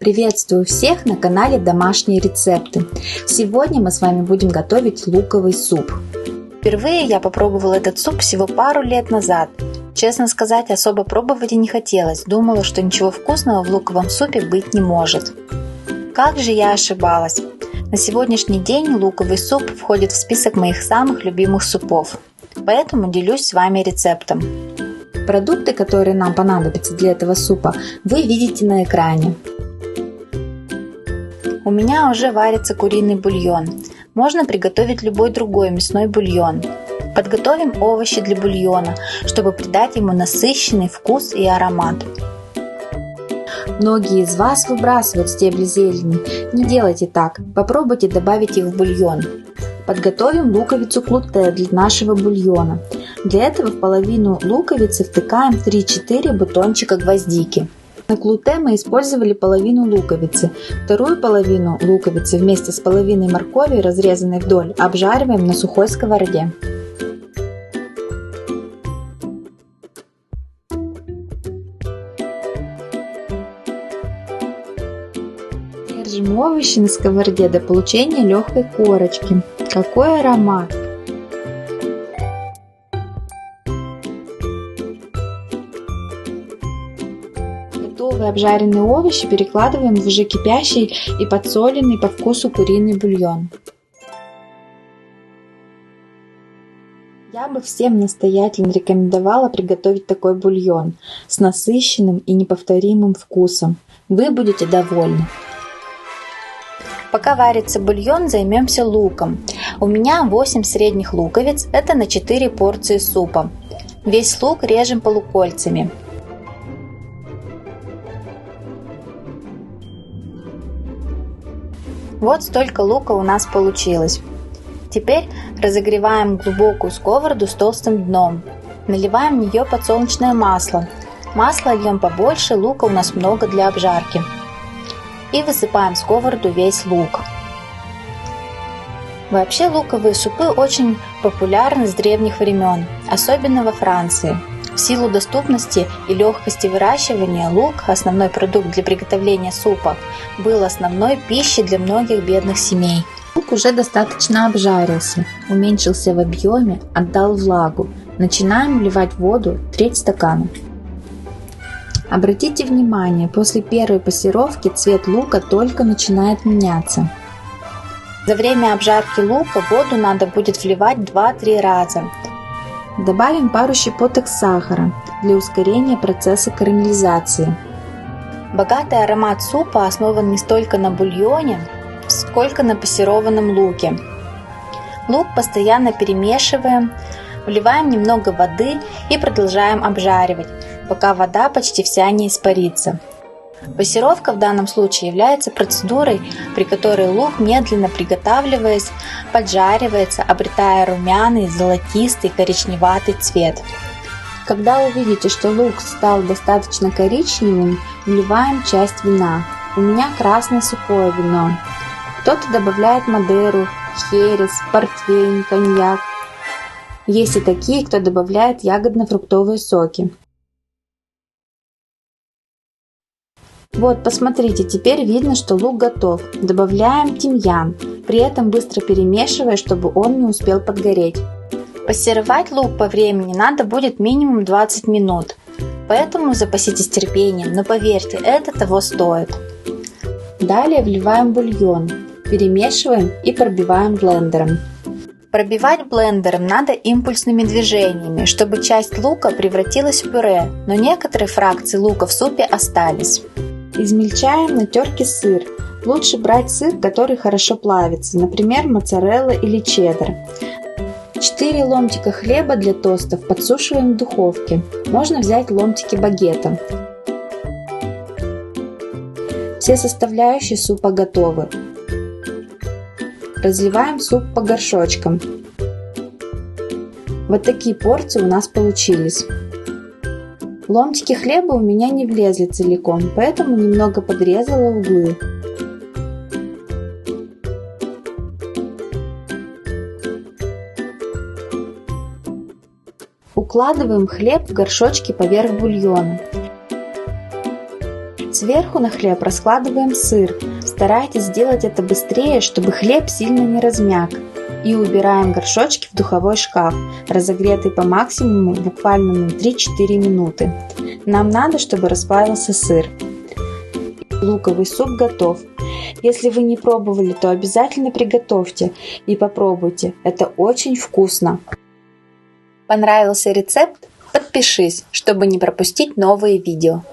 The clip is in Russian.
Приветствую всех на канале Домашние рецепты. Сегодня мы с вами будем готовить луковый суп. Впервые я попробовала этот суп всего пару лет назад. Честно сказать, особо пробовать и не хотелось. Думала, что ничего вкусного в луковом супе быть не может. Как же я ошибалась. На сегодняшний день луковый суп входит в список моих самых любимых супов. Поэтому делюсь с вами рецептом. Продукты, которые нам понадобятся для этого супа, вы видите на экране. У меня уже варится куриный бульон. Можно приготовить любой другой мясной бульон. Подготовим овощи для бульона, чтобы придать ему насыщенный вкус и аромат. Многие из вас выбрасывают стебли зелени. Не делайте так. Попробуйте добавить их в бульон. Подготовим луковицу клюте для нашего бульона. Для этого в половину луковицы втыкаем 3-4 бутончика гвоздики. На клюте мы использовали половину луковицы. Вторую половину луковицы вместе с половиной моркови, разрезанной вдоль, обжариваем на сухой сковороде. Держим овощи на сковороде до получения легкой корочки. Какой аромат! Готовые обжаренные овощи перекладываем в уже кипящий и подсоленный по вкусу куриный бульон. Я бы всем настоятельно рекомендовала приготовить такой бульон с насыщенным и неповторимым вкусом. Вы будете довольны. Пока варится бульон, займемся луком. У меня 8 средних луковиц, это на 4 порции супа. Весь лук режем полукольцами. Вот столько лука у нас получилось. Теперь разогреваем глубокую сковороду с толстым дном. Наливаем в нее подсолнечное масло. Масла льем побольше, лука у нас много для обжарки. И высыпаем в сковороду весь лук. Вообще луковые супы очень популярны с древних времен, особенно во Франции. В силу доступности и легкости выращивания лук, основной продукт для приготовления супа, был основной пищей для многих бедных семей. Лук уже достаточно обжарился, уменьшился в объеме, отдал влагу. Начинаем вливать воду треть стакана. Обратите внимание, после первой пассеровки цвет лука только начинает меняться. За время обжарки лука воду надо будет вливать 2-3 раза. Добавим пару щепоток сахара для ускорения процесса карамелизации. Богатый аромат супа основан не столько на бульоне, сколько на пассерованном луке. Лук постоянно перемешиваем, вливаем немного воды и продолжаем обжаривать, пока вода почти вся не испарится. Пассеровка в данном случае является процедурой, при которой лук, медленно приготавливаясь, поджаривается, обретая румяный, золотистый, коричневатый цвет. Когда увидите, что лук стал достаточно коричневым, вливаем часть вина. У меня красное сухое вино. Кто-то добавляет мадеру, херес, портвейн, коньяк. Есть и такие, кто добавляет ягодно-фруктовые соки. Вот, посмотрите, теперь видно, что лук готов. Добавляем тимьян, при этом быстро перемешивая, чтобы он не успел подгореть. Пассеровать лук по времени надо будет минимум 20 минут, поэтому запаситесь терпением, но поверьте, это того стоит. Далее вливаем бульон, перемешиваем и пробиваем блендером. Пробивать блендером надо импульсными движениями, чтобы часть лука превратилась в пюре, но некоторые фракции лука в супе остались. Измельчаем на терке сыр. Лучше брать сыр, который хорошо плавится, например, моцарелла или чеддер. 4 ломтика хлеба для тостов подсушиваем в духовке. Можно взять ломтики багета. Все составляющие супа готовы. Разливаем суп по горшочкам. Вот такие порции у нас получились. Ломтики хлеба у меня не влезли целиком, поэтому немного подрезала углы. Укладываем хлеб в горшочки поверх бульона. Сверху на хлеб раскладываем сыр. Старайтесь сделать это быстрее, чтобы хлеб сильно не размяк. И убираем горшочки в духовой шкаф, разогретый по максимуму буквально на 3-4 минуты. Нам надо, чтобы расплавился сыр. Луковый суп готов. Если вы не пробовали, то обязательно приготовьте и попробуйте. Это очень вкусно. Понравился рецепт? Подпишись, чтобы не пропустить новые видео.